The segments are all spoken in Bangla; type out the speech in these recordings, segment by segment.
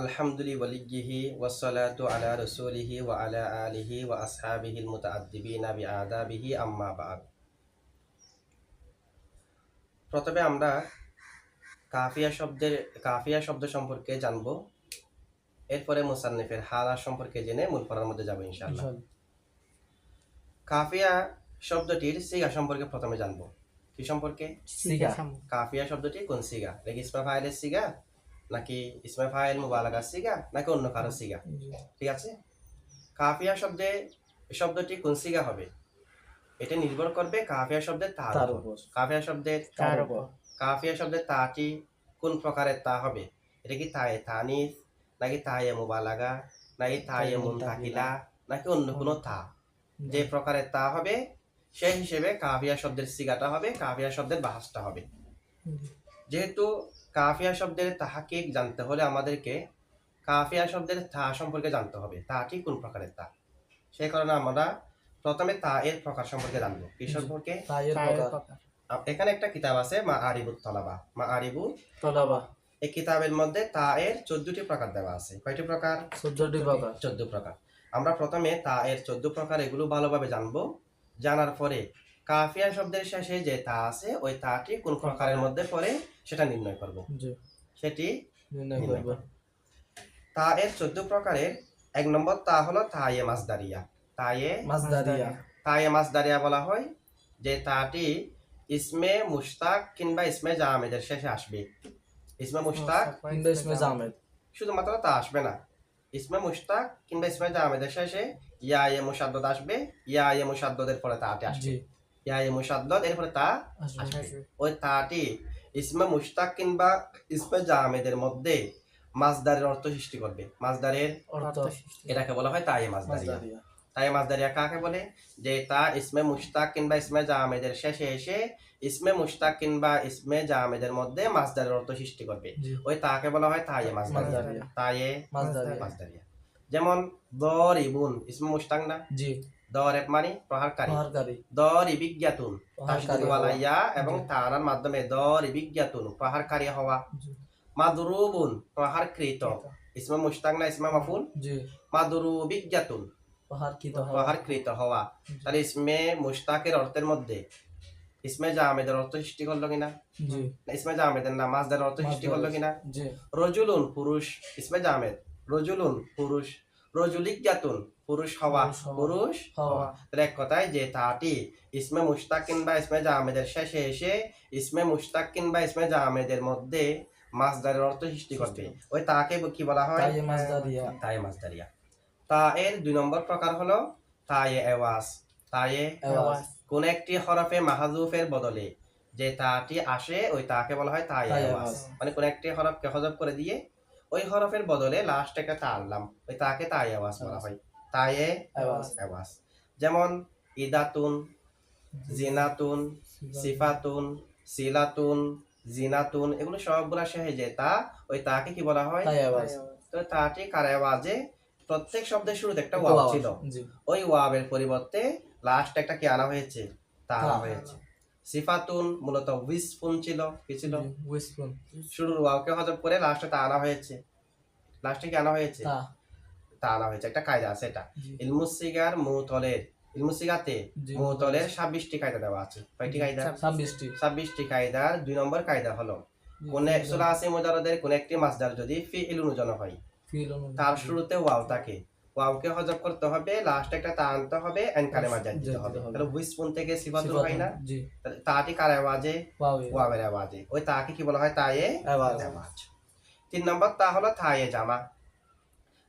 আলহামদুলিল্লাহি ওয়ালিয়্যিহি ওয়াসসালাতু আলা রাসূলিহি ওয়া আলা আলিহি ওয়া আসহাবিহিল মুতাআদ্দিবিনা বিআদাবিহি আম্মা বা'দ। প্রথমে আমরা কাফিয়া শব্দ সম্পর্কে জানব। এরপরে মুসান্নিফের হালাত সম্পর্কে জেনে মূল পড়ার মধ্যে যাব ইনশাআল্লাহ। কাফিয়া শব্দটির সিগা সম্পর্কে প্রথমে জানব। কি সম্পর্কে? সিগা। কাফিয়া শব্দটি কোন সিগা? এটা কি ইসমে ফাইলের সিগা, নাকি ইসমে ফাইল মুবালাগার সিগা, নাকি অন্য কারো সিগা? ঠিক আছে। কাফিয়া শব্দটি কোন সিগা হবে, এটা নির্ভর করবে কাফিয়া শব্দের তার উপর। কাফিয়া শব্দের তাটি কোন প্রকারের তা হবে? এটা কি তায়ে তানিস, নাকি তায়ে মুবালাগা, নাকি তায়ে মুনতাকিলা, নাকি অন্য কোনো তা? যে প্রকারের তা হবে সেই হিসেবে কাফিয়া শব্দের সিগাটা হবে, কাফিয়া শব্দের বাহাসটা হবে। যেহেতু কাফিয়া শব্দের তাহাকিক জানতে হলে আমাদেরকে কাফিয়া শব্দের তা সম্পর্কে জানতে হবে, তাটি কোন প্রকারের তা। সেই কারণে আমরা প্রথমে তা এর প্রকার সম্পর্কে জানবো। কি সম্পর্কে? এখানে একটা কিতাব আছে মা আরিবুত তলাবা। এই কিতাবের মধ্যে তা এর 14টি প্রকার দেওয়া আছে। কয়টি প্রকার? 14 প্রকার। আমরা প্রথমে তা এর 14 প্রকার এগুলো ভালোভাবে জানবো। জানার পরে কাফিয়া শব্দের শেষে যে তা আছে ওই তাটি কোন প্রকারের মধ্যে পড়ে সেটা নির্ণয় করব। সেটি নির্ণয় করব। তা এর 14 প্রকারের 1 নম্বর তা হলো তায়ে মাসদারিয়া। তায়ে মাসদারিয়া বলা হয় যে তাটি ইসমে মুশতাক কিংবা ইসমে জামেদের শেষে আসবে। ইসমে মুশতাক কিংবা ইসমে জামেদ, শুধুমাত্র তা আসবে না, ইসমে মুশতাক কিংবা ইসমে জামেদের শেষে ইয়া মুশাদ্দাদ আসবে, ইয়া মুশাদ্দাদের পরে তাটি আসবে, ইয়া মুশাদ্দাদ এর পরে তা আসবে। ওই তাটি ইসমে মুশতাক কিংবা ইসমে জামেদের মধ্যে মাসদারের অর্থ সৃষ্টি করবে। মাসদারের অর্থ এটাকে বলা হয় তায়ে মাসদারিয়া। তায়ে মাসদারিয়া কাকে বলে? যে তা ইসমে মুশতাক কিংবা ইসমে জামেদের শেষে এসে ইসমে মুশতাক কিংবা ইসমে জামেদের মধ্যে মাসদারের অর্থ সৃষ্টি করবে, ওই তাকে বলা হয় তায়ে মাসদারিয়া। তায়ে মাসদারিয়া। যেমন দরিবুন ইসমে মুশতাক না? জি। দরেব মানে প্রহারকারী। দরিবিজ্ঞাতুন তাসদীদ ওয়ালা ইয়া এবং তানার মাধ্যমে দরিবিজ্ঞাতুন প্রহারকারী হওয়া। মাদরুবুন প্রহারকৃত ইসমে মুশতাক না ইসমে মাফউল? জি। মাদরুবিজ্ঞাতুন প্রহারকৃত হওয়া। তাহলে ইসমে মুশতাকের অর্থের মধ্যে ইসমে জামেদের অর্থ সৃষ্টি করলো কিনা? জি। ইসমে জামেদের না মাসদারের অর্থ সৃষ্টি করলো কিনা? জি। রজুলুন পুরুষ ইসমে জামেদ, রজুলুন পুরুষ, রজুলিজ্ঞাতুন পুরুষ হওয়া, পুরুষ হওয়া। তাহলে এক কথায় যে তাটি ইসমে মুশতাক কিংবা ইসমে জামেদের শেষে এসে ইসমে মুশতাক কিংবা ইসমে জামেদের মধ্যে মাসদারের অর্থ সৃষ্টি করবে, ওই তাকে কি বলা হয়? তায়ে মাসদারিয়া। তা এর 2 নম্বর প্রকার হলো তায়ে এওয়াজ। তায়ে কোন একটি হরফে মাহজুফের বদলে যে তাটি আসে ওই তাকে বলা হয় তায়ে এওয়াজ। মানে কোন একটি হরফকে হযফ করে দিয়ে ওই হরফের বদলে লাস্ট একটা তা আনলাম, ওই তাকে তায়ে এওয়াজ বলা হয়। তায়ে এওয়াজ। যেমন ইদাতুন, জিনাতুন, সিফাতুন, সিলাতুন, জিনাতুন, এগুলো সবগুলা শেষে যে তা ওই তাকে কি বলা হয়? তো তাটি কার এওয়াজে প্রত্যেক শব্দের শুরুতে একটা ওয়াও ছিল, ওই ওয়াবের পরিবর্তে লাস্ট একটা কি আনা হয়েছে? তা আনা হয়েছে। সিফাতুন মূলত উইসফুন ছিল, কি ছিল? উইসফুন। শুরুর ওয়াওকে হযফ করে লাস্টে তা আনা হয়েছে। লাস্টে কি আনা হয়েছে? তা আনা হয়েছে। একটা কায়দা আছে এটা। ইলমুসিগার ইলমুসিগাতে মুতলের 26টি কায়দা দেওয়া আছে। কয়টি কায়দা? 26টি কায়দার 2 নম্বর কায়দা হলো কোন সুলাসি মুজাররদের কোন একটি মাসদার যদি ফিইল অনুজন হয়, তার শুরুতে ওয়াও থাকে, ওয়াওকে হযফ করতে হবে, লাস্টে একটা তা আনতে হবে, এন কালেমা জাদ দিতে হবে। তাহলে উইসফুন থেকে সিফাতুন হয় না? তাহলে তাটি কার আওয়াজে? ওয়াওয়ের আওয়াজে। ওই তাকে কি বলা হয়? তায়ে আওয়াজ। 3 নম্বর তা হলো তায়ে জামা।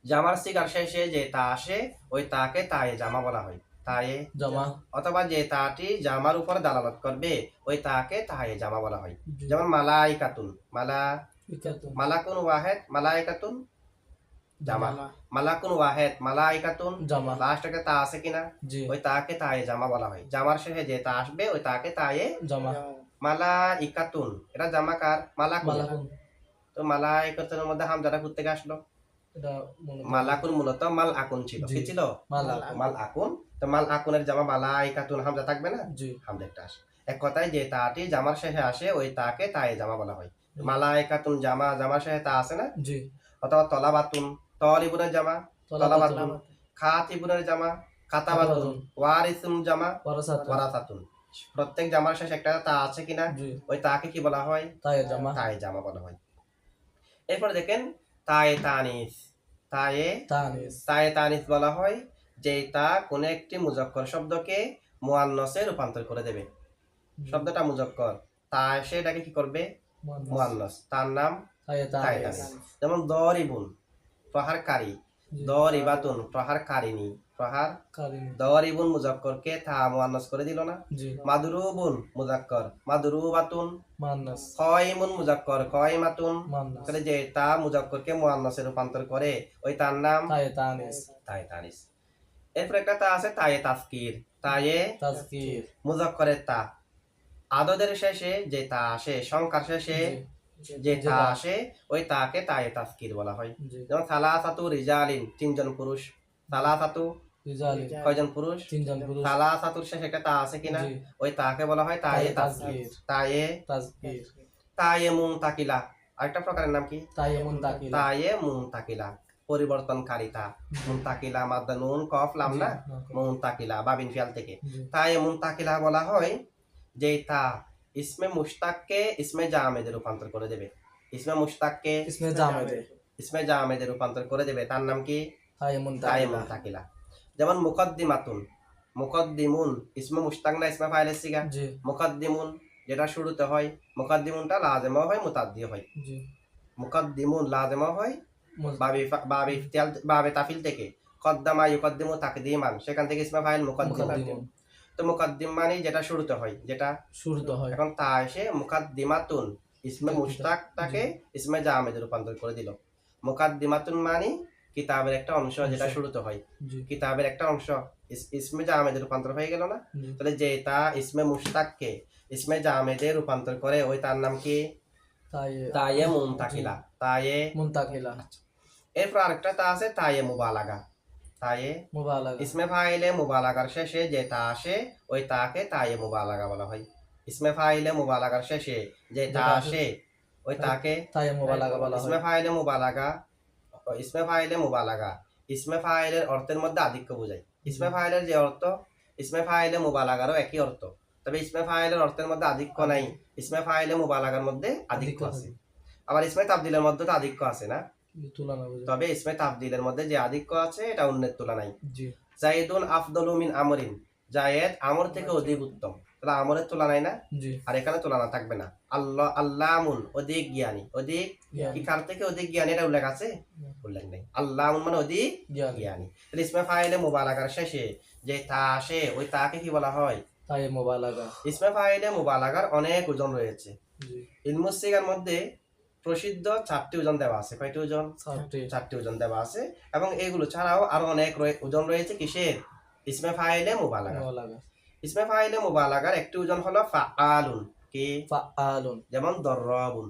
জামার সিগার শেষে যে তা আসে ওই তাকে তায়ে জামা বলা হয়। তায়ে জামা। অথবা যে তাটি জামার উপর দালালত করবে ওই তাকে তায়ে জামা বলা হয়। যেমন মালাইকাতুন, মালাকুন ওয়াহেদ, মালাইকাতুন জামা। মালাকুন ওয়াহেদ, মালাইকাতুন জামা। লাস্ট একটা তা আছে কিনা? ওই তাকে তায়ে জামা বলা হয়। জামার শেষে যে তা আসবে ওই তাকে তায়ে জামা। মালাইকাতুন এটা জামা কার? মালাকুন। তো মালাইকাতুনের মধ্যে হামজাটা কোথা থেকে আসলো? মালাকুন মূলত মাল আকুন ছিল। কি ছিল? মাল আকুন। তো মাল আকুনের জামা মালাইকাতুন, হামজা থাকবে না? হামজা একটা আসে। এক কথায় যে তাটি জামার শেষে আসে ওই তাকে তায়ে জামা বলা হয়। মালাইকাতুন জামা, জামার শেষে তা আছে না? অথবা তলাবাতুন, তলিবুনের জামা তলাবাতুন, খাতিবুনের জামা কাতাবাতুন, ওয়ারিসুন জামা ওয়ারাসাতুন। প্রত্যেক জামার শেষে একটা তা আছে কিনা, ওই তাকে কি বলা হয়? তায়ে জামা বলা হয়। এরপরে দেখেন তায়ে তানিস। তায়ে তানিস বলা হয় যেটা কোন একটি মুজাক্কর শব্দকে মুয়ান্নাসে রূপান্তর করে দেবে। শব্দটা মুজাক্কর, তাই সেটাকে কি করবে? মুয়ান্নাস, তার নাম তায়ে তানিস। যেমন দরিবুন প্রহারকারী, দরিবাতুন প্রহারকারিনী, দরিবুন মুজাক্করকে তা মুয়ান্নাস করে দিল না? মাদরুবুন মুজাক্কর, মাদরুবাতুন মুয়ান্নাস, কায়িমুন মুজাক্কর, কায়িমাতুন মুয়ান্নাস। তাহলে যে তা মুজাক্করকে মুয়ান্নাসে রূপান্তর করে ওই তার নাম তায়ে তানিস। এরপর একটা তা আছে তায়ে তাজকির। তায়ে তাজকির মুজাক্করের তা, আদদের শেষে যে তা আসে, সংখ্যার শেষে যে তা আসে ওই তাকে তায়ে তাজকির বলা হয়। যেমন সালাসাতু রিজালিন, তিনজন পুরুষ। সালাসাতু রিজালিন কয়জন পুরুষ? তিনজন পুরুষ। সালাসাতুর শেষে একটা তা আছে কিনা, ওই তাকে বলা হয় তায়ে তাজকির। তায়ে মুনতাকিলা আরেকটা প্রকারের নাম কি? তায়ে মুনতাকিলা পরিবর্তনকারী তা। মুনতাকিলা মাদ্দা নুন কফ লাম না, মুনতাকিলা বাবিন ফিয়াল থেকে। তায়ে মুনতাকিলা বলা হয় যে তা ইসমে মুশতাককে ইসমে জামেদে রূপান্তর করে দেবে। ইসমে মুশতাককে ইসমে জামেদে রূপান্তর করে দেবে, তার নাম কি? তায়ে মুনতাকিলা। যেমন মুকদ্দিমাতুন, মুকদ্দিমুন ইসমে মুশতাক না ইসমে ফাইলের সিগা? মুকদ্দিমুন যেটা শুরুতে হয়, মুকদ্দিমুনটা লাজেমা হয় মুতাদ্দিও হয়। মুকদ্দিমুন লাজেমা হয় বাবে তাফিল থেকে, কদ্দামা ইউকদ্দিমু তাকদীমান, সেখান থেকে ইসমে ফাইল মুকদ্দিম। তো মুকদ্দিম মানে যেটা শুরুতে হয়, এখন তা এসে মুকদ্দিমাতুন ইসমে মুশতাকটাকে ইসমে জামেদে রূপান্তর করে দিল। মুকদ্দিমাতুন মানে কিতাবের একটা অংশ যেটা শুরুতে হয়, কিতাবের একটা অংশ ইসমে জামেদে রূপান্তর হয়ে গেল না? তাহলে যে তা ইসমে মুশতাককে ইসমে জামেদে রূপান্তর করে ওই তার নাম কি? তায়ে মুনতাকিলা। তায়ে মুনতাকিলা। এরপর আরেকটা তা আছে তায়ে মুবালাগা। তায়ে মুবালাগা ইসমে ফাইলে মুবালাগার শেষে যে তা আসে ওই তাকে তায়ে মুবালাগা বলা হয়। ইসমে ফাইলে মুবালাগার শেষে যে তা আসে ওই তাকে তায়ে মুবালাগা বলা হয়। ইসমে ফাইলে মুবালাগা, ইসমে ফাইলে মুবালাগা ইসমে ফাইলের অর্থের মধ্যে আধিক্য বোঝায়। ইসমে ফাইলের যে অর্থ, ইসমে ফাইলে মুবালাগারও একই অর্থ, তবে ইসমে ফাইলের অর্থের মধ্যে আধিক্য নাই, ইসমে ফাইলে মুবালাগার মধ্যে আধিক্য আছে। আবার ইসমে তাবদিলের মধ্যে তো আধিক্য আছে না, তবে ইসমে তাবদিলের মধ্যে যে আধিক্য আছে এটা অন্যের তুলনায়। জাইদুন আফদলু মিন আমরিন, জায়েদ আমর থেকে অধিক উত্তম, তাহলে আমরের তুলনায় না, আর এখানে তুলনা থাকবে না। আল্লামুন অধিক জ্ঞানী, অধিক কি কার থেকে অধিক জ্ঞানী এটা উল্লেখ আছে? উল্লেখ নেই। আল্লামুন মানে অধিক জ্ঞানী। তাহলে ইসমে ফাইলে মুবালাগার শেষে যে তা আসে ওই তাকে কি বলা হয়? তায়ে মুবালাগা। ইসমে ফাইলে মুবালাগার অনেক ওজন রয়েছে। ইলমুস সিগার মধ্যে প্রসিদ্ধ 4টি ওজন দেওয়া আছে। কয়টি ওজন? 4টি ওজন দেওয়া আছে, এবং এগুলো ছাড়াও আরো অনেক ওজন রয়েছে কিসের? ইসমে ফাইলে মুবালাগা। ইসমে ফাইলে মুবালাগার একটি ওজন হলো ফাআলুন। কি? ফাআলুন। যেমন দররাবুন।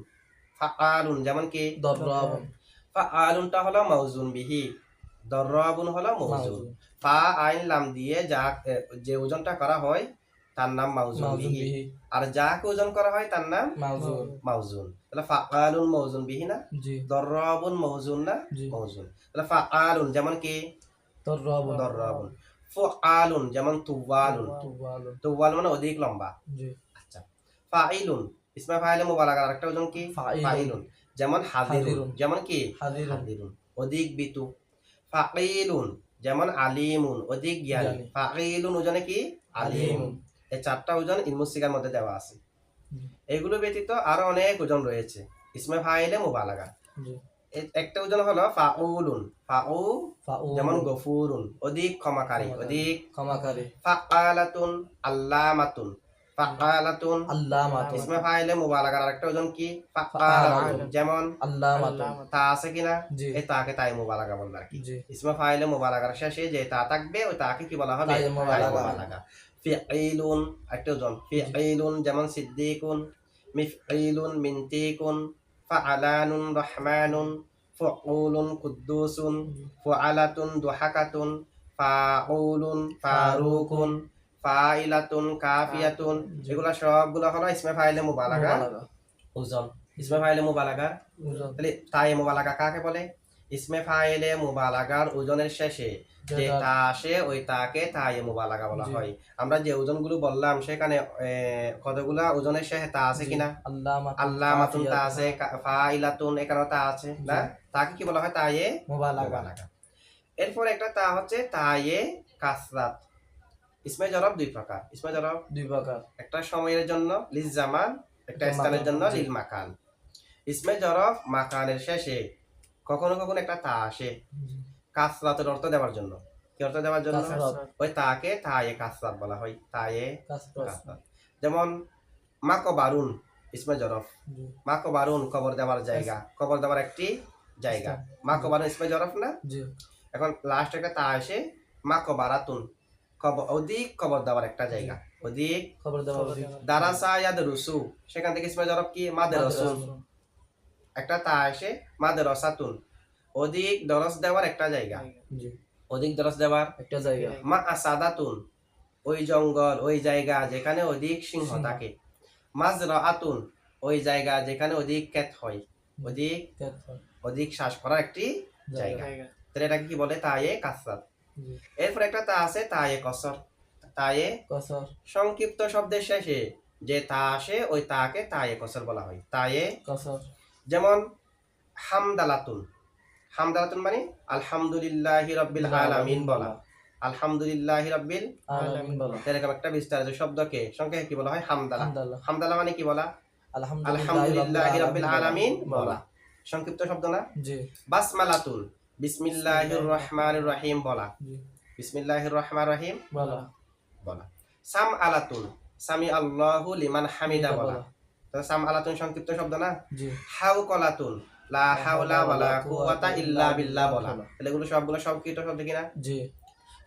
ফাআলুন যেমন কি? দররাবুন। ফাআলুনটা হলো মাউজুন বিহি, দররাবুন হলো মাউজুন। ফা আইন লাম দিয়ে যা যে ওজনটা করা হয় তার নাম মাউজুন বিহি, আর যাকে ওজন করা হয় তার নাম মাউজুন। তাহলে ফাআলুন মাউজুন বিহি না? দররাবুন মাউজুন না? মাউজুন। তাহলে ফাআলুন যেমন কি? দররাবুন। ফুআলুন যেমন তুওয়ালুন। তুওয়াল মানে অধিক লম্বা। আচ্ছা। ফাইলুন ইসমে ফাইলে মুবালাগার আরেকটা ওজন কি? ফাইলুন। যেমন হাদিরুন, যেমন কি? হাদিরুন অধিক বিতু। ফাকিলুন যেমন আলিমুন অধিক জ্ঞানী। ফাকিলুন ওজনে কি? আলিমুন। এই 4টা ওজন ইলমুস সিগার মধ্যে দেওয়া আছে। এগুলো ব্যতীত আরো অনেক ওজন রয়েছে ইসমে ফাইলে মুবালাগা। একটা ওজন হলো ফাউলুন। ফাউ যেমন গফুরুন অধিক ক্ষমাকারী, অধিক ক্ষমাকারী। ফাআলাতুন আল্লামাতুন। ফাআলাতুন আল্লামাতুন ইসমে ফাইলে মুবালাগার আরেকটা ওজন কি? ফাআলাতুন যেমন আল্লামাতুন। তা আছে কিনা? এই তাকে তাই মুবালাগা বলবে আর কি। ইসমে ফাইলে মুবালাগার শেষে যে তা থাকবে ওই তাকে কি বলা হবে? তাই মুবালাগা। ফিঈলুন একটা ওজন। ফিঈলুন যেমন সিদ্দিকুন। মিফঈলুন মিনতিকুন। ফাআলানুন রহমানুন। ফুউলুন কুদ্দুসুন। ফুআলাতুন দুহাকাতুন। ফাউলুন ফারুকুন। ফাইলাতুন কাফিয়াতুন। এগুলা সবগুলো হলো ইসমে ফাইলে মুবালাগা ওজন। ইসমে ফাইলে মুবালাগা ওজন। তাহলে তায়ে মুবালাগা কাকে বলে? ইসমে ফাইলে মুবালাগার ওজনের শেষে যে তা আসে ওই তাকে তায়ে মুবালাগা বলা হয়। আমরা যে ওজনগুলো বললাম সেখানে কতগুলা ওজনের শেষে তা আছে কিনা? আল্লামাতুন তা আছে, ফাইলাতুন এখানেও তা আছে না? তাকে কি বলা হয়? তায়ে মুবালাগা। এরপর একটা তা হচ্ছে তায়ে কাসরাত। ইসমে জরব দুই প্রকার। ইসমে জরব দুই প্রকার, একটা সময়ের জন্য লিল জামান, একটা স্থানের জন্য লিল মাকান। ইসমে জরব মাকানের শেষে কখনো কখনো একটা তা আসে কাসরাতের অর্থ দেওয়ার জন্য। কি অর্থ দেওয়ার জন্য? ওই তাকে তায়ে কাসরাত বলা হয়, তায়ে কাসরাত। যেমন মাকবারুন ইসমে জরফ। মাকবারুন কবর দেওয়ার জায়গা, কবর দেওয়ার একটি জায়গা। মাকবারুন ইসমে জরফ না? এখন লাস্ট একটা তা আসে মাকবারাতুন, অধিক কবর দেওয়ার একটা জায়গা, অধিক কবর দেওয়ার। দারাসা ইয়াদরুসু, সেখান থেকে ইসমে জরফ কি? মাদরাসুন। একটা তা আসে মাদরাসাতুন, অধিক দরস দেওয়ার একটা জায়গা, অধিক দরস দেওয়ার একটা জায়গা। মা আসাদাতুন, ওই জঙ্গল, ওই জায়গা যেখানে অধিক সিংহ থাকে। মাজরাআতুন, ওই জায়গা যেখানে অধিক ক্ষেত হয়, অধিক শ্বাস করার একটি জায়গা। তাহলে এটাকে কি বলে? তায়ে কাসরাত। এরপর একটা তা আছে তায়ে কসর। তায়ে কসর সংক্ষিপ্ত শব্দের শেষে যে তা আসে ওই তাকে তায়ে কসর বলা হয়, তায়ে কসর। যেমন হামদালাতুন। হামদালাতুন মানে আলহামদুলিল্লাহি রাব্বিল আলামিন বলা, আলহামদুলিল্লাহি রাব্বিল আলামিন বলা। এরকম একটা বিস্তারিত শব্দকে সংক্ষেপে কি বলা হয়? হামদালা। হামদালা মানে কি বলা? আলহামদুলিল্লাহি রাব্বিল আলামিন বলা, সংক্ষিপ্ত শব্দ না? জি। বাসমালাতুন, বিসমিল্লাহির রহমানির রহিম বলা, বিসমিল্লাহির রহমানির রহিম বলা। সামআলাতুন, সামি আল্লাহু লিমান হামিদা বলা। তো সামআলাতুন সংক্ষিপ্ত শব্দ না? জি। হাওকলাতুন, লা হাওলা ওয়ালা কুওয়াতা ইল্লা বিল্লাহ বলা। তাহলে এগুলো সবগুলো সংক্ষিপ্ত শব্দ কিনা? জি।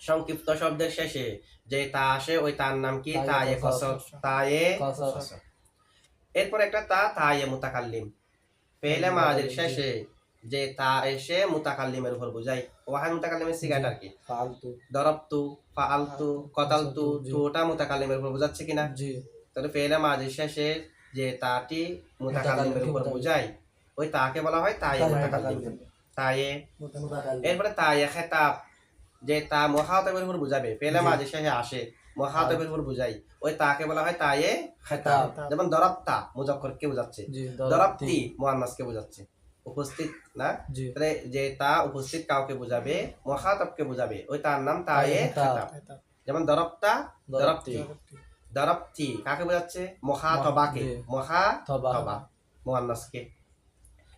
সংক্ষিপ্ত শব্দের শেষে যে তা আসে ওই তার নাম কি? তায়ে কসর, তায়ে কসর। এরপর একটা তা তায়ে মুতাকাল্লিম। ফেলে মাজির শেষে যে তা এসে মুতাকাল্লিমের উপর বোঝায়। ওয়াহাই মুতাকাল্লিমের সিগাটা কি? ফালতু, দরবতু, ফালতু, কতালতু, তুটা মুতাকাল্লিমের উপর বোঝাচ্ছে কিনা? জি। তাহলে ফেলে মাজির শেষে যে তাটি মুতাকাল্লিমের উপর বোঝায় ওই তাকে বলা হয় তায়ে মুতাকাল্লিম, তায়ে মুতাকাল্লিম। এরপরে তায়ে খেতাব, যে তা মুখাতাবের উপর বুঝাবে, ফেলে মাজির শেষে আসে মুখাতাবের উপর বুঝাই ওই তাকে বলা হয় তায়ে খেতাব। যেমন দরবতা মুজাক্করকে বোঝাচ্ছে, দরবতি মুআন্নাসকে বোঝাচ্ছে, উপস্থিত না? তাহলে যে তা উপস্থিত কাউকে বোঝাবে, মুখাতাবকে বোঝাবে, ওই তার নাম তায়ে খেতাব। যেমন দরবতা, দরবতি। দরবতি কাকে বোঝাচ্ছে? মুখাতাবাকে, মুখাতাবা মুআন্নাসকে।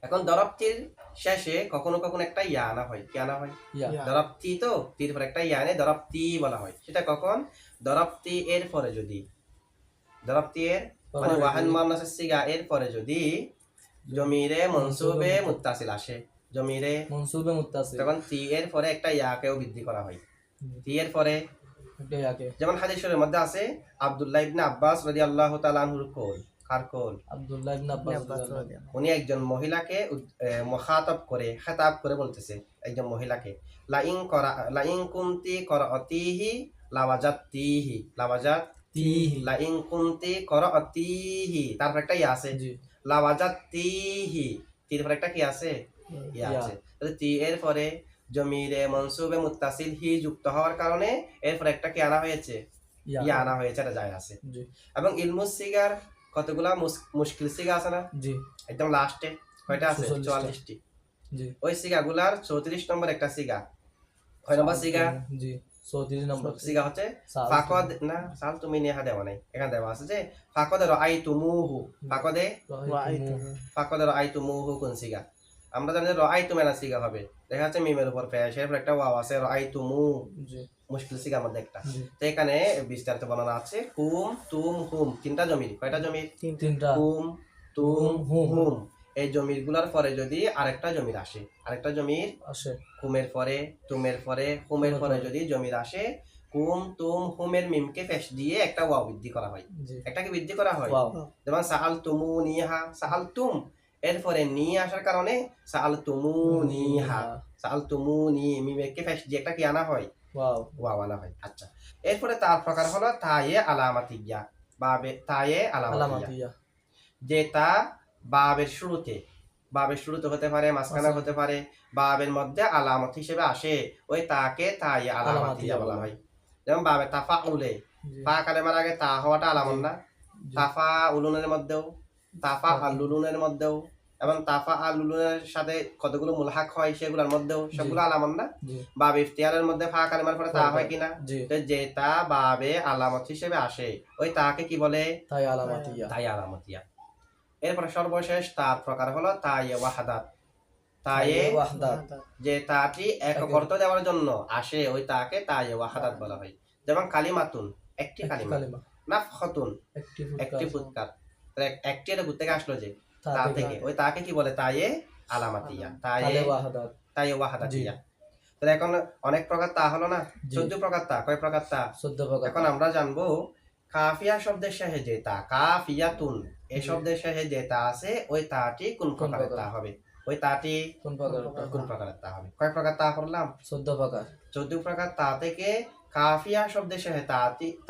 এখন দরবতির শেষে কখনো কখনো একটা ইয়া আনা হয়। কি আনা হয়? দরবতি, তো তির পর একটা ইয়া আনে দরবতি বলা হয়। সেটা কখন? দরবতি এর পরে যদি, দরবতি এর মানে ওয়াহান মুআন্নাসের সিগা এর পরে যদি জমিরে মনসুবে মুত্তাসিল আসে, জমিরে মনসুবে মুত্তাসিল, তখন তি এর পরে একটা ইয়াকেও বৃদ্ধি করা হয়। তি এর পরে একটা ইয়াকে, যেমন হাদিসের মধ্যে আছে আব্দুল্লাহ ইবনে আব্বাস রাদিয়াল্লাহু তাআলা আনহুর কওল। কার কওল? আব্দুল্লাহ ইবনে আব্বাস। উনি একজন মহিলাকে মুখাতাব করে, খেতাব করে বলতেছে একজন মহিলাকে, লা ইন কুনতি করাতিহি লাওয়াজাতিহি, লাওয়াজাতিহি, লা ইন কুনতি করাতিহি, তারপর একটা ইয়া আছে লাওয়াজাতিহি, তারপর একটা কি আছে? ইয়া আছে। তাহলে তি এর পরে জমিরে মনসুবে মুত্তাসিল হি যুক্ত হওয়ার কারণে এরপর একটা কি আনা হয়েছে? ইয়া আনা হয়েছে, এটা যায় আছে। এবং ইলমুস সিগার কতগুলা মুশকিল সিগা আছে না? জি। একদম লাস্টে কয়টা আছে? 44টি। জি। ওই সিগাগুলার 34 নম্বর একটা সিগা। কয় নম্বর সিগা? জি, 34 নম্বর সিগা হচ্ছে ফাকদ না, সাল তুমি নেহা দেওয়া নাই, এখানে দেওয়া আছে যে ফাকদ রাআইতুমুহু, ফাকদে রাআইতুমুহু কোন সিগা? আমরা জানি যে রাআইতু মেনা সিগা হবে, দেখা যাচ্ছে মিমের উপর পেশ, এর একটা ওয়াও আছে রাআইতুমু, জি, মুশকিল সিগার মধ্যে একটা। তো এখানে বিস্তারিত বর্ণনা আছে কুম, তুম, হুম, তিনটা জমির। কয়টা জমির? তিনটা। কুম, তুম, হুম। এই জমির গুলার পরে যদি আরেকটা জমির আসে, আরেকটা জমির আসে, কুমের পরে, তুমের পরে, হুমের পরে যদি জমির আসে, কুম, তুম, হুমের মিমকে পেশ দিয়ে একটা ওয়াও বৃদ্ধি করা হয়, একটাকে বৃদ্ধি করা হয়। যেমন সাআল তুমু নিহা, সাআল তুম এরপরে নি আসার কারণে সাআল তুমু নিহা, সাআল তুমু নি মিমকে পেশ দিয়ে একটা কি আনা হয়? ওয়াও আনা হয়। আচ্ছা, এরপরে তার প্রকার হলো তায়ে আলামাতিয়া, বাবে তায়ে আলামাতিয়া, যে তা বাবের শুরুতে বাবের শুরুতে হতে পারে, মাঝখানে হতে পারে, বাবের মধ্যে আলামত হিসেবে আসে, ওই তাকে তাই আলামাতিয়া বলা হয়। যেমন বাবে তাফা উলে, ফা কালেমার আগে তা হওয়াটা আলামত না? তাফা উলুনের মধ্যেও, তাফা আলুলুনের মধ্যেও, এবং তাফা আলুলুনের সাথে কতগুলো মুলহাক হয় সেগুলোর মধ্যেও সবগুলো আলামত না? বাব ইফতিয়ারের মধ্যে ফা কালেমার পরে তা হয় কিনা? তো যেটা বাবে আলামত হিসেবে আসে, ওই তাকে কি বলে? তাই আলামাতিয়া। তাই আলামাতিয়া। এরপরে সর্বশেষ তার প্রকার হলো তায়ে ওয়াহাদাত। তায়ে ওয়াহদাত, যে তাটি একক অর্থ দেওয়ার জন্য আসে, ওই তাকে তায়ে ওয়াহাদাত বলা হয়। যেমন কালিমাতুন, একটি কালিমা, নাফখাতুন, একটি ফুৎকার। একটি এটা থেকে আসলো যে তা থেকে, ওই তাকে কি বলে? তায়ে আলামাতিয়া, তায়ে ওয়াহদাত, তায়ে ওয়াহাদাতিয়া। তাহলে এখন অনেক প্রকার তা হলো না? 14 প্রকার তা। কয় প্রকার তা? 14 প্রকার। এখন আমরা জানবো কাফিয়া শব্দের শেষে যে তা, কাফিয়াতুন এই শব্দের শেষে যে তা আছে, ওই তাটি কোন প্রকারের তা হবে? ওই তাটি কোন প্রকার? কোন প্রকারের তা হবে? কয় প্রকার তা করলাম? 14 প্রকার। 14 প্রকার তা থেকে কাফিয়া শব্দের শেষে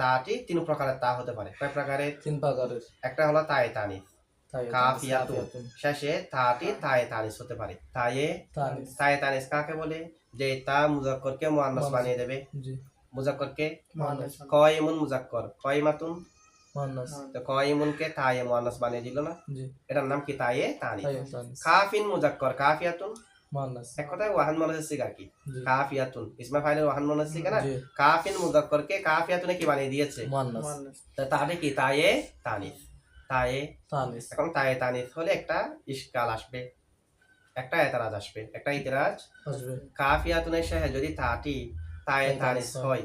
তাটি 3 প্রকারের তা হতে পারে। কয় প্রকারের? 3 প্রকারের। একটা হলো তায়ে তানিস, কাফিয়াতুন শেষে তাটি তায়ে তানিস হতে পারে। তায়ে তানিস কাকে বলে? যে তা মুজাক্করকে মুআন্নাস বানিয়ে দেবে। জি। মুজাক্করকে কয়মুন মুজাক্কর, কয়মাতুন মুআন্নাস, তো কয়মুনকে তায়ে মুআন্নাস বানিয়ে দিল না? জি। এটার নাম কি? তায়ে তানিস। তানিস, কাফিন মুজাক্কর, কাফিয়াতুন মুআন্নাস। এক কথায় ওয়াহান মুআন্নাসের সিগা কি? কাফিয়াতুন ইসমে ফাইলের ওয়াহান মুআন্নাস সিগা না? জি। কাফিন মুজাক্করকে কাফিয়াতুনে কি বানিয়ে দিয়েছে? মুআন্নাস। তো তাহলে কি? তায়ে তানিস, তায়ে তানিস। এখন তায়ে তানিস হলে একটা ইশকাল আসবে, একটা এতরাজ আসবে, একটা ইতরাজ আসবে। কাফিয়াতুনের শেষে যদি তাটি তায়ে তানিস হয়,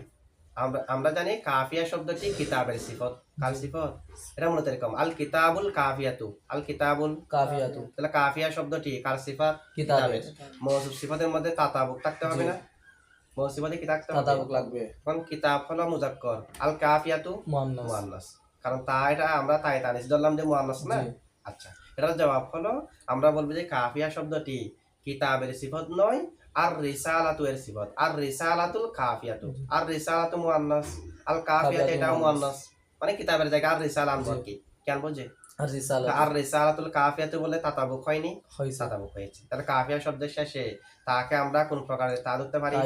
আমরা জানি কাফিয়া শব্দটি কিতাবের সিফত। কাল সিফত এটা মূলত এরকম, আল কিতাবুল কাফিয়াতু, আল কিতাবুল কাফিয়াতু। তাহলে কাফিয়া শব্দটি কার সিফাত? কিতাবের। মওসুফ সিফাতের মধ্যে তাতাবুক থাকতে হবে না? মওসুফ সিফাতে কি থাকতে হবে? তাতাবুক লাগবে। কারণ কিতাব হলো মুজাক্কর, আল কাফিয়াতু মুআন্নাস। মুআন্নাস। কারণ তা এটা আমরা তাই তানিস ধরলাম যে মুআন্নাস না? আচ্ছা, এটার জবাব হলো আমরা বলবো যে কাফিয়া শব্দটি কিতাবের সিফত নয়, আর রিসালাতু এর সিফত। আর রিসালাতুল কাফিয়াতু, আর রিসালাতু মুআন্নাস, আল কাফিয়াতু এটা মুআন্নাস, মানে কিতাবের জায়গায় আর রিসালা আনবো কি? কেন বুঝে? আর রিসালা, আর রিসালাতুল কাফিয়াতু বলে তাতাবুক হয়নি? হইছে। তাতাবুক হয়েছে। তাহলে কাফিয়া শব্দের শেষে তাকে আমরা কোন প্রকারের তা ধরতে পারি?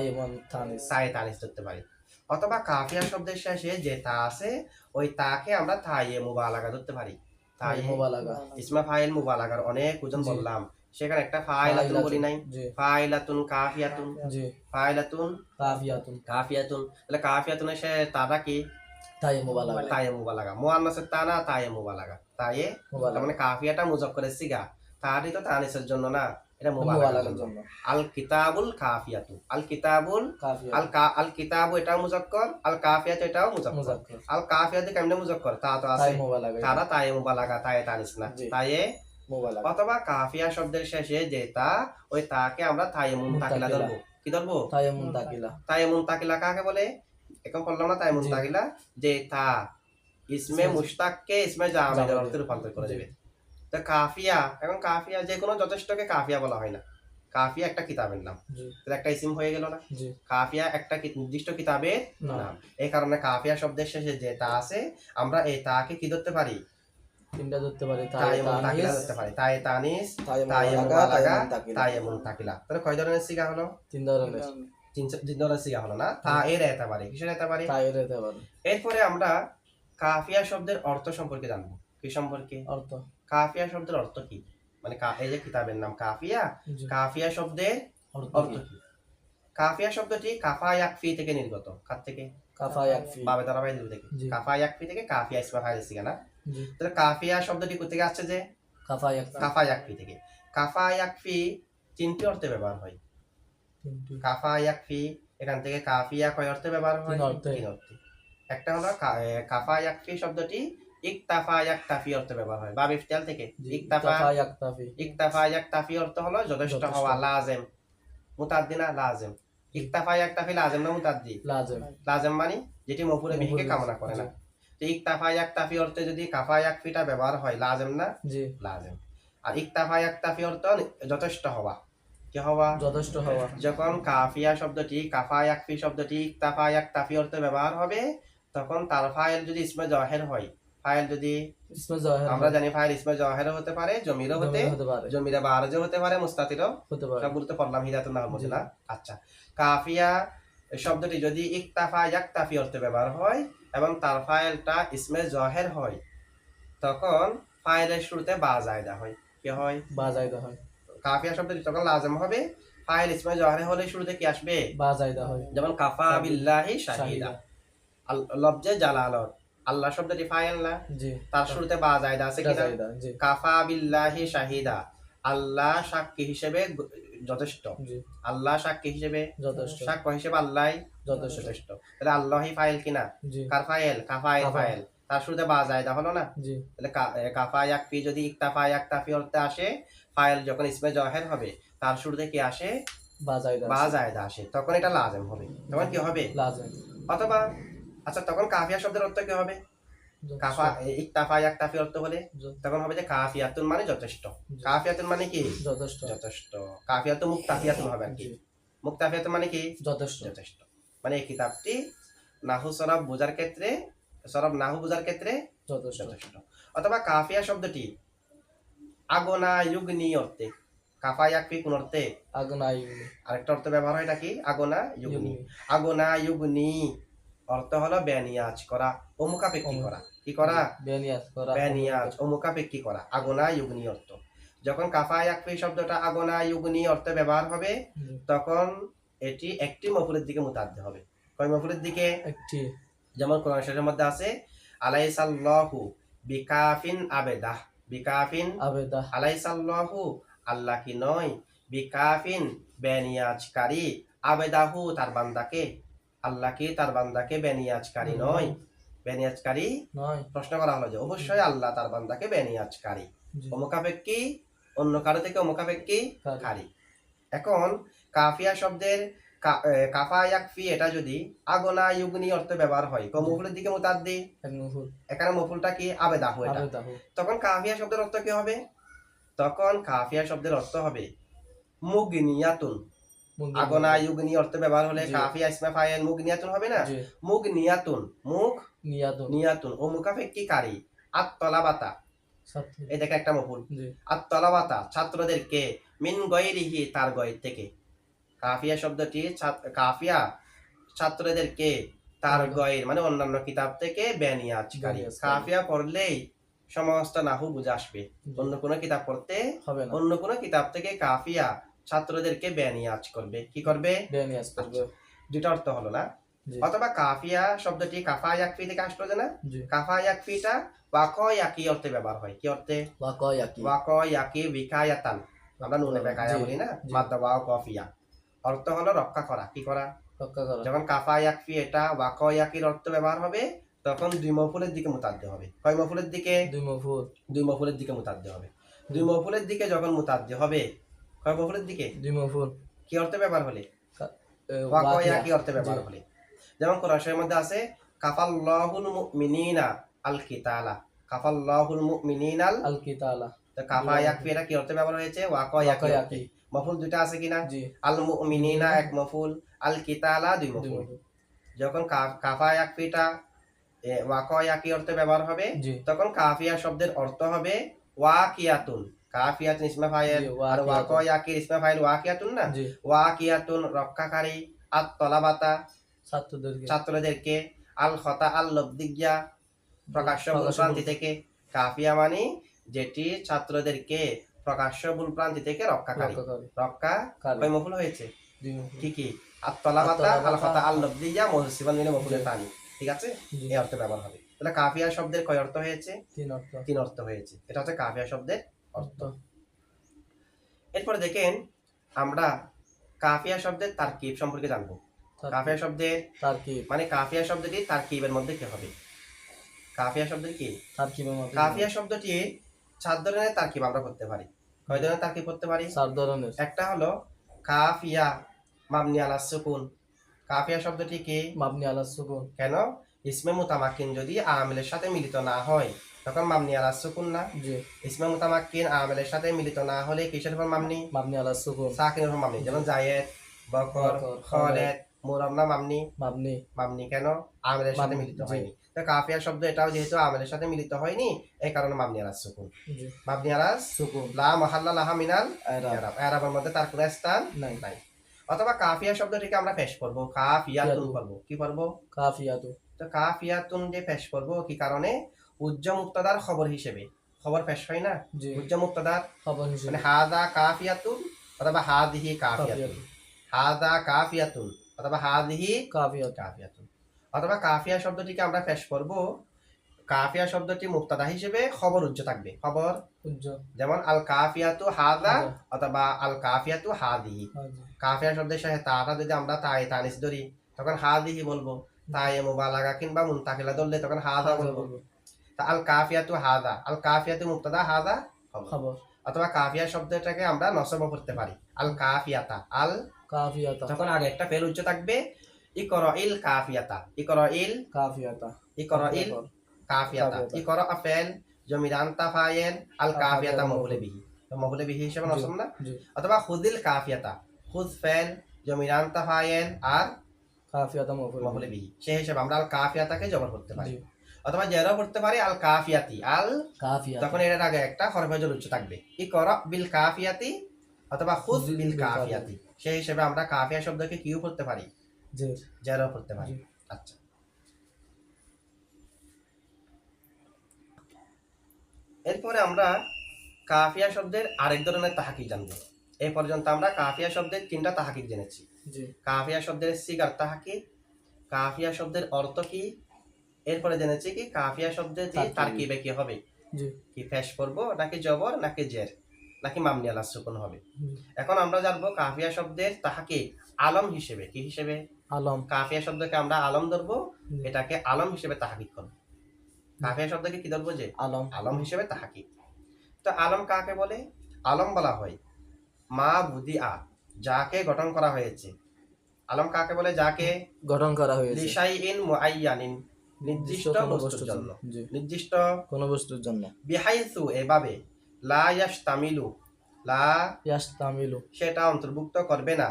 তায়ে তানিস ধরতে পারি। অথবা কাফিয়া শব্দের শেষে যে তা আছে, ওই তাকে আমরা তায়ে মুবালাগা ধরতে পারি। তায়ে মুবালাগা, ইসমে ফাইল মুবালাগার অনেক ওজন বললাম, সেখানে একটা ফাইলাতুন বলি নাই? ফাইলাতুন কাফিয়াতুন, ফাইলাতুন কাফিয়াতুন। তাহলে কাফিয়াতুনের শেষে তাটা কি? তায়ে মুবালাগা, তায়ে মুবালাগা। মুআন্নাসের তা না, তায়ে মুবালাগা, তায়ে মুবালাগা। মানে কাফিয়াটা মুজাক্করের সিগা, তাটি তো তানিসের জন্য না, এটা মুবালাগার জন্য। আল কিতাবুল কাফিয়াতু, আল কিতাবুল আল কিতাবু এটাও মুজাক্কর, আল কাফিয়াতু এটাও মুজাক্কর। আল কাফিয়াতু কেমনে মুজাক্কর? তা তো আছে, তারা তায়ে মুবালাগা, তায়ে তানিস না, তায়ে মুবালাগা। অথবা কাফিয়া শব্দের শেষে যে তা, ওই তাকে আমরা তায়ে মুনতাকিলা ধরবো। কি ধরবো? তায়ে মুনতাকিলা। তায়ে মুনতাকিলা কাকে বলে? এখন বললাম না তায়ে মুনতাকিলা, যে তা ইসমে মুশতাককে ইসমে জামিদের অর্থে রূপান্তর করে দেবে। তো কাফিয়া, এখন কাফিয়া যে কোনো যথেষ্টকে কাফিয়া বলা হয় না। কাফিয়া একটা কিতাবের নাম, তাহলে একটা ইসিম হয়ে গেল না? কাফিয়া একটা নির্দিষ্ট কিতাবের নাম। এই কারণে কাফিয়া শব্দের শেষে যে তা আছে, আমরা এই তাকে কি ধরতে পারি? তিনটা ধরতে পারি, তায়ে মুনতাকিলা ধরতে পারি। তায়ে তানিস, তায়ে মুবালাগা, তায়ে মুনতাকিলা। তাহলে কয় ধরনের সিগা হলো? 3 ধরনের। 3 ধরনের সিগা হলো না? তা এর এতাবারে, কিসের এতাবারে? তায়ের এতাবারে। এরপরে আমরা কাফিয়া শব্দের অর্থ সম্পর্কে জানবো। কি সম্পর্কে? অর্থ। কাফিয়া শব্দের অর্থ কি? মানে এই যে কিতাবের নাম কাফিয়া, কাফিয়া শব্দের অর্থ কি? কাফিয়া শব্দটি কাফা ইয়াকফি থেকে নির্গত। কার থেকে? কাফা ইয়াকফি, বাবে দ্বারা বাইরে থেকে। কাফা ইয়াকফি থেকে কাফিয়া ইসমে ফাইল সিগা না? তাহলে কাফিয়া শব্দটি কোথা থেকে আসছে? যে কাফা ইয়াকফি থেকে। কাফা ইয়াকফি 3টি অর্থে ব্যবহার হয়। কাফা ইয়াকফি, এখান থেকে কাফিয়া কয় অর্থে ব্যবহার হয়? 3 অর্থে। একটা হলো কাফা ইয়াকফি শব্দটি ইকতাফা ইয়াকতাফি অর্থে ব্যবহার হয়। বাব ইফতিয়াল থেকে ইকতাফা ইয়াকতাফি অর্থ হলো যথেষ্ট হওয়া, লাজেম। মুতাদ্দি না, লাজেম। ইকতাফা ইয়াকতাফি লাজেম না মুতাদ্দি? লাজেম। লাজেম মানে যেটি মফুলে বিহিকে কামনা করে না। তো ইকতাফা ইয়াকতাফি অর্থে যদি কাফা ইয়াকফিটা ব্যবহার হয়, লাজেম না? জি, লাজেম। আর ইকতাফা ইয়াকতাফি অর্থ যথেষ্ট হওয়া। কি হওয়া? যথেষ্ট হওয়া। যখন কাফিয়া শব্দটি কাফা ইয়াকফি শব্দটি ইকতাফা ইয়াকতাফি অর্থে ব্যবহার হবে, তখন তার ফাইল যদি ইসমে জাহের হয়, ফাইল যদি ইসমে জাহের আমরা জানি ফাইল ইসমে জওয়াহেরও হতে পারে, জমিরও হতে পারে, জমিরা বারজও হতে পারে, মুস্তাতিরও হতে পারে। সবগুলো তো পড়লাম হিদায়াতুন নাহর মধ্যে না। আচ্ছা, কাফিয়া শব্দটি যদি ইকতাফা ইয়াকতাফি অর্থে ব্যবহার হয় এবং তার ফাইলটা ইসমে জহের হয়, তখন ফাইলের শুরুতে বা জায়দা হয়। কি হয়? বা জায়দা হয়। কাফিয়া শব্দটি তখন লাজম হবে, ফাইল ইসমে জহের হলে শুরুতে কি আসবে? বা জায়দা হয়। যেমন কাফা বিল্লাহি শাহিদা, লফজে জালালত, আল্লাহ শব্দটি ফাইল না, জি, তার শুরুতে বা জায়দা আছে কিনা? জায়দা, জি। কাফা বিল্লাহি শাহিদা, আল্লাহ সাক্ষী হিসেবে যথেষ্ট, জি, আল্লাহ সাক্ষী হিসেবে যথেষ্ট, সাক্ষ্য হিসেবে আল্লাহ যথেষ্ট। যথেষ্ট। তাহলে আল্লাহই ফাইল কিনা? জি, কার ফাইল? কাফায়ের কাফা। ফাইল, তার শুরুতে বা জায়দা হলো না। জি, তাহলে কাফা ইয়াকফি যদি ইকতাফা ইয়াকতাফি অর্থে আসে, ফাইল যখন ইসমে জহের হবে তার শুরুতে কি আসে? বা জায়দা, বা জায়দা আসে, তখন এটা লাজেম হবে। তখন কি হবে? লাজেম। অথবা আচ্ছা, তখন কাফিয়া শব্দের অর্থ কি হবে? কাফা ইকতাফা ইয়াকতাফি অর্থ হলে তখন হবে যে কাফিয়াতুন মানে যথেষ্ট। কাফিয়াতুন মানে কি? যথেষ্ট, যথেষ্ট। কাফিয়াতুন মুক্তাফিয়াতুন হবে আর কি। মুক্তাফিয়াতুন মানে কি? যথেষ্ট, যথেষ্ট। মানে এই কিতাবটি নাহু সরব বোঝার ক্ষেত্রে, সরব নাহু বোঝার ক্ষেত্রে যথেষ্ট। যথেষ্ট। অথবা কাফিয়া শব্দটি আগনা ইউগনি অর্থে, কাফা ইয়াকফি কোন অর্থে? আগনা ইউনি, আরেকটা অর্থ ব্যবহার হয় নাকি? আগনা ইউগনি। আগনা ইউগনি অর্থ হলো বেনিয়াজ করা, অমুখাপেক্ষী করা। কি করা? বেনিয়াজ করা, বেনিয়াজ, অমুখাপেক্ষী করা। আগনা ইউগনি অর্থ। যখন কাফা ইয়াকফি শব্দটা আগনা ইউগনি অর্থে ব্যবহার হবে, তখন এটি একটি মফুলের দিকে মুতাদ্দি হবে। কয় মফুলের দিকে? একটি। যেমন কোরআন শরীফের মধ্যে আছে আলাইসাল্লাহু বিকাফিন আবেদাহ, বিকাফিন আবেদা, আলাইসাল্লাহু আল্লাহ কি নয়, বিকাফিন বেনিয়াজকারী, আবেদাহু তার বান্দাকে, আল্লাহ কি তার বান্দাকে বেনিয়াজকারী নয়? বেনিয়াজকারী নয়। প্রশ্ন করা হলো যে অবশ্যই আল্লাহ তার বান্দাকে বেনিয়াজকারী, অমুখাপেক্ষী, অন্য কারো থেকে অমুখাপেক্ষী কারী। এখন কাফিয়া শব্দের কাফা ইয়াকফি এটা যদি আগনা ইউগনি অর্থে ব্যবহার হয়, মফুলের দিকে মুতাদ্দি, এখানে মফুলটা কি? আবেদাহু এটা। তখন কাফিয়া শব্দের অর্থ কি হবে? তখন কাফিয়া শব্দের অর্থ হবে মুগনিয়াতুন। আগনা ইউগনি অর্থে ব্যবহার হলে কাফিয়া ইসমে ফাইল মুগনিয়াতুন হবে না? মুগনিয়াতুন, মুগ নিয়াতুন, ও মুখাপেক্ষী কারী, আত-তলাবাতা, এই দেখে একটা মফুল, আত-তলাবাতা ছাত্রদেরকে, মিন গায়রিহি তার গায়র থেকে। কাফিয়া শব্দটি কাফিয়া ছাত্রদেরকে তার গায়র মানে অন্যান্য কিতাব থেকে বেনিয়াজকারী। কাফিয়া পড়লেই সমস্ত নাহু বুঝে আসবে, অন্য কোনো কিতাব পড়তে হবে না। অন্য কোনো কিতাব থেকে কাফিয়া ছাত্রদেরকে বেনিয়াজ করবে। কি করবে? বেনিয়াজ করবে। দুটো অর্থ হলো না? অথবা কাফিয়া শব্দটি কাফা ইয়াকফি থেকে আসলো যে না? কাফা ইয়াকফিটা ওয়াকা ইয়াকি অর্থে ব্যবহার হয়। কি অর্থে? ওয়াকা ইয়াকি, ওয়াকা ইয়াকি বিকায়াতান, আমরা নুনে বেকায়া বলি না, মাদ্দা ওয়াও কফিয়া, অর্থ হলো রক্ষা করা। কি করা? রক্ষা করা। যখন কাফা ইয়াকফি এটা ওয়াকা ইয়াকির অর্থ ব্যবহার হবে, তখন দুই মফুলের দিকে মুতাদ্দি হবে। কয় মফুলের দিকে? দুই মফুল, দুই মফুলের দিকে মুতাদ্দি হবে। দুই মফুলের দিকে যখন মুতাদ্দি হবে, কয় মফুলের দিকে? দুই মফুল। কি অর্থে ব্যবহার হলে? ওয়াকা ইয়াকি অর্থে ব্যবহার হলে। যেমন কোরআন শরীফের মধ্যে আছে কাফাল্লাহুল মুমিনিনা আল কিতালা, কাফাল্লাহুল মুমিনিনা আল কিতালা। তো কাফা ইয়াকফি এটা কি অর্থে ব্যবহার হয়েছে? Waka yaki. মফুল দুটো আছে কিনা? আল মুমিনিনা এক মফুল, আল কিতালা দুই মফুল। যখন কাফা ইয়াকফিটা ওয়াকা ইয়াকি অর্থে ব্যবহার হবে, তখন কাফিয়া শব্দের অর্থ হবে ওয়াকিয়াতুন। কাফিয়াতুন ইসমে ফাইল আর ওয়াকা ইয়াকির ইসমে ফাইল ওয়াকিয়াতুন না? ওয়াকিয়াতুন রক্ষাকারী, আত-তলাবাতা ছাত্রদেরকে, আল খতা আল লব্দিজ্ঞা প্রকাশ্য ভুলভ্রান্তি থেকে। কাফিয়া মানে যেটি ছাত্রদেরকে প্রকাশ্য ভুলভ্রান্তি থেকে রক্ষাকারী, রক্ষা কয় মফুল হয়েছে? কি কি? আত-তলাবাতা আল খতা আল লব্দিজ্ঞা মুহসিবান মিলে মফুলের তানি। ঠিক আছে? এই অর্থে ব্যবহার হবে। তাহলে কাফিয়া শব্দের কয় অর্থ হয়েছে? তিন অর্থ হয়েছে। এটা হচ্ছে কাফিয়া শব্দের অর্থ। এরপরে দেখেন আমরা কাফিয়া শব্দের তারকিব সম্পর্কে জানবো। কাফিয়া শব্দের তারকিব মানে কাফিয়া শব্দটি তারকিবের মধ্যে কি হবে? কাফিয়া শব্দের কি? তারকিবের মধ্যে। কাফিয়া শব্দটি 4 ধরনের তারকিব আমরা করতে পারি। কয় ধরনের তারকিব করতে পারি? 4 ধরনের। একটা হলো কাফিয়া মাবনি আলা সুকুন। কাফিয়া শব্দটি কি? মাবনি আলা সুকুন। কেন? ইসমে মুতামাক্কিন যদি আমিলের সাথে মিলিত না হয় তখন মাবনি আলা সুকুন না? জি। ইসমে মুতামাক্কিন আমিলের সাথে মিলিত না হলে কিসের উপর মাবনি? মাবনি আলা সুকুন, সাকিনের উপর মাবনি। যেমন জায়েদ, বকর, খালিদ, মুরাব না মামনি? মাবনি। মামনি কেন? আমেলের সাথে মাবনি, মিলিত জি। হয়নি। তো কাফিয়া শব্দ এটাও যেহেতু আমেলের সাথে মিলিত হয়নি, এই কারণে মাবনি আলাস সুকুন। জি। মাবনি আলাস সুকুন। লা মাহাল্লা লাহা মিনাল ইরাব। ইরাব। ইরাবের মধ্যে তার কোনো স্থান নাই। নাই। অথবা কাফিয়া শব্দটিকে আমরা পেশ করব, কাফিয়াতুন ইয়াতু। করব। কি করব? কাফিয়াতু। তো কাফিয়াতুন যে পেশ করব কি কারণে? উজ্জ মুক্তাদার খবর হিসেবে। খবর পেশ হয় না? জি। উজ্জ মুক্তাদার খবর হিসেবে। মানে হাদা কাফিয়াতুন অথবা হাদিহি কাফিয়াতুন। কাফিয়াতু। হাদা কাফিয়াতুন অথবা হাদিহি কাফিয়াতু। কাফিয়াতুন। অথবা কাফিয়া শব্দটিকে আমরা পেশ করব, কাফিয়া শব্দটি মুক্তাদা হিসেবে খবর উজ্জ থাকবে। খবর উজ্জ। যেমন আল কাফিয়াতু হাদা হাদা। অথবা আল কাফিয়াতু হাদিহি। হাজি। কাফিয়া শব্দের সাথে তাটা যদি আমরা তাই তানিস ধরি তখন হাদিহি বলবো। তাই মুবালাগা কিংবা মুনতাকিলা ধরলে তখন হাদা হাজা বলবো। বলবো। তা আল কাফিয়াতু হাদা, আল কাফিয়াতু মুক্তাদা, হাদা খবর। খবর। অথবা কাফিয়া শব্দটাকে আমরা নসব করতে পারি। আল কাফিয়াতা, আল কাফিয়াতা। যখন আগে একটা ফেল উচ্চ থাকবে, ইকরাইল কাফিয়াতা, ইকরাইল কাফিয়াতা। ইকরাইল কাফিয়াতা। ইকরা ফেল, জমিরান্তা ফাইল, আল কাফিয়াতা মফুলে বিহি। তো মফুলে বিহি হিসেবে নসব না? জি। অথবা খুদিল কাফিয়াতা, খুদ ফেল, জমিরান্তা ফাইল আর কাফিয়াতা মফুলে মফুল বিহি। সেই হিসেবে আমরা আল কাফিয়াতাকে জবর করতে পারি। জি। অথবা জেরও করতে পারি আল কাফিয়াতি, আল কাফিয়াতা। তখন এর আগে একটা হরফে জের উচ্চ থাকবে। ইকরা বিল কাফিয়াতি অথবা খুদ বিল কাফিয়াতি। সেই হিসেবে আমরা কাফিয়া শব্দকে কিও করতে পারি? জি। জেরও করতে পারি। জি। আচ্ছা, এরপরে আমরা কাফিয়া শব্দের আরেক ধরনের তাহাকিক জানবো। এই পর্যন্ত আমরা কাফিয়া শব্দের 3টা তাহাকিক জেনেছি। জি। কাফিয়া শব্দের সিগার তাহাকিক, কাফিয়া শব্দের অর্থ কি, এরপরে জেনেছি কি কাফিয়া শব্দের যে তারকিব। তারকিবে কি হবে, জি। কি পেশ করব নাকি জবর নাকি জের নাকি মামনি আলাস সুকুন হবে। জি। এখন আমরা জানবো কাফিয়া শব্দের তাহাকিক আলম হিসেবে। কি হিসেবে? আলম। কাফিয়া শব্দকে আমরা আলম ধরবো, জি। এটাকে আলম হিসেবে তাহাকিক করব। কাফিয়া শব্দকে কি ধরবো? যে আলম। আলম হিসেবে তাহাকিক। তো আলম কাকে বলে? আলম বলা হয় মা বুদিআ, যাকে গঠন করা হয়েছে। আলম কাকে বলে? যাকে গঠন করা হয়েছে লিশাইইন মুআইয়ানিন, নির্দিষ্ট কোনো বস্তুর জন্য। জি। নির্দিষ্ট কোন বস্তুর জন্য। বিহাইসু এভাবে, লা ইয়াশতামিলু, লা ইয়াশতামিলু। সেটা অন্তর্ভুক্ত করবে না,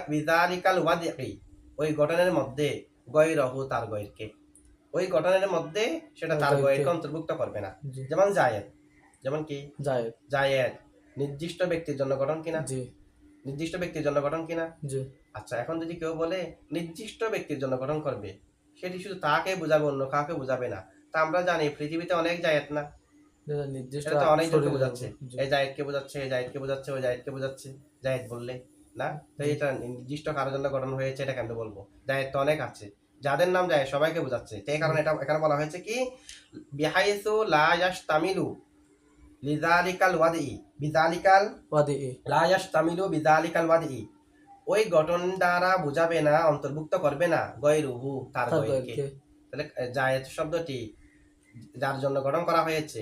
বিযালিকাল ওয়াদিই, ওই গঠনের মধ্যে, গৈরহু তার গৈরকে, ওই গঠনের মধ্যে সেটা তার গৈরকে অন্তর্ভুক্ত করবে না। জি। যেমন জায়েদ, যেমন কি জায়েদ। জায়েদ নির্দিষ্ট ব্যক্তির জন্য গঠন কিনা? জি। নির্দিষ্ট ব্যক্তির জন্য গঠন কিনা? জি। আচ্ছা, এখন যদি কেউ বলে নির্দিষ্ট ব্যক্তির জন্য গঠন করবে, সেটি শুধু তাকে বোঝাবে, অন্য কাউকে বোঝাবে না। তা আমরা জানি পৃথিবীতে অনেক জায়েদ না, নির্দিষ্ট এটা তো অনেকজনকে বোঝাচ্ছে। জি। এই জায়েদকে বোঝাচ্ছে, এই জায়েদকে বোঝাচ্ছে, ওই জায়েদকে বোঝাচ্ছে। জায়েদ বললে না, তো এটা নির্দিষ্ট কারোর জন্য গঠন হয়েছে এটা কেন বলবো? জায়েদ তো অনেক আছে, যাদের নাম জায়েদ সবাইকে বোঝাচ্ছে। তো এই কারণে এটা এখানে বলা হয়েছে কি বিহাইসু লা ইয়াশতামিলু লিযালিকাল ওয়াদিই, বিযালিকাল ওয়াদিই, লা ইয়াশতামিলু বিযালিকাল ওয়াদিই, ওই গঠন দ্বারা বুঝাবে না, অন্তর্ভুক্ত করবে না গৈরুহু তার গৈরকে। তাহলে জায়েদ শব্দটি যার জন্য গঠন করা হয়েছে,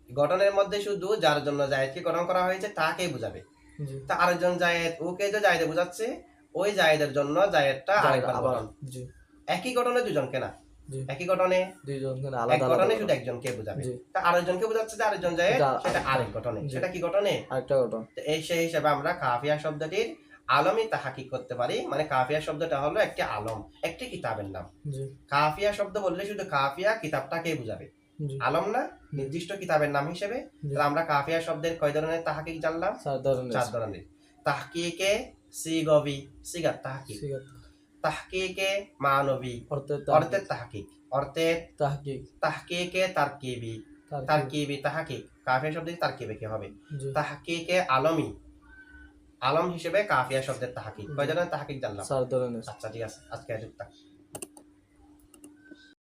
গঠনের মধ্যে শুধু যার জন্য জায়েদকে গঠন করা হয়েছে তাকেই বুঝাবে। জি। তা আরেকজন জায়েদ, ওকে যে জায়েদে বোঝাচ্ছে, ওই জায়েদের জন্য জায়েদটা আরেকবার আবার। গঠন। জি। একই গঠনে দুজনকে না, জি। একই গঠনে দুইজনকে এক আলাদা গঠনে আলাদা শুধু একজনকে বোঝাবে। জি। তা আরেকজনকে বোঝাচ্ছে যে আরেকজন জায়েদ, এটা সেটা আরেকটা। আরেক গঠনে। জি। সেটা কি গঠনে? আরেকটা গঠন। তো এই সেই হিসাবে আমরা কাফিয়া শব্দটির আলমই তাহাকিক করতে পারি। মানে কাফিয়া শব্দটা হলো একটি আলম, একটি কিতাবের নাম। জি। কাফিয়া শব্দ বললে শুধু কাফিয়া কিতাবটাকে বোঝাবে, জি। আলম না, নির্দিষ্ট কিতাবের নাম হিসেবে। জি। তাহলে আমরা কাফিয়া শব্দের কয় ধরনের তাহাকিক জানলাম? 4 ধরনের। 4 ধরনের। তাহকিকে সিগবি, সিগার তাহকিক। তাহকিকে মানবী, অর্থের তাহকিক। অর্থের তাহকিক। তাহকিকে তারকিবি, তারকিবি তাহকিক। কাফিয়া শব্দের তারকিবে কি হবে? জি। তাহকিকে আলমী, আলম হিসেবে কাফিয়া শব্দের তাহকিক। কয় ধরনের তাহকিক জানলাম? 4 ধরনের। আচ্ছা, ঠিক আছে, আজকে এতটুকু।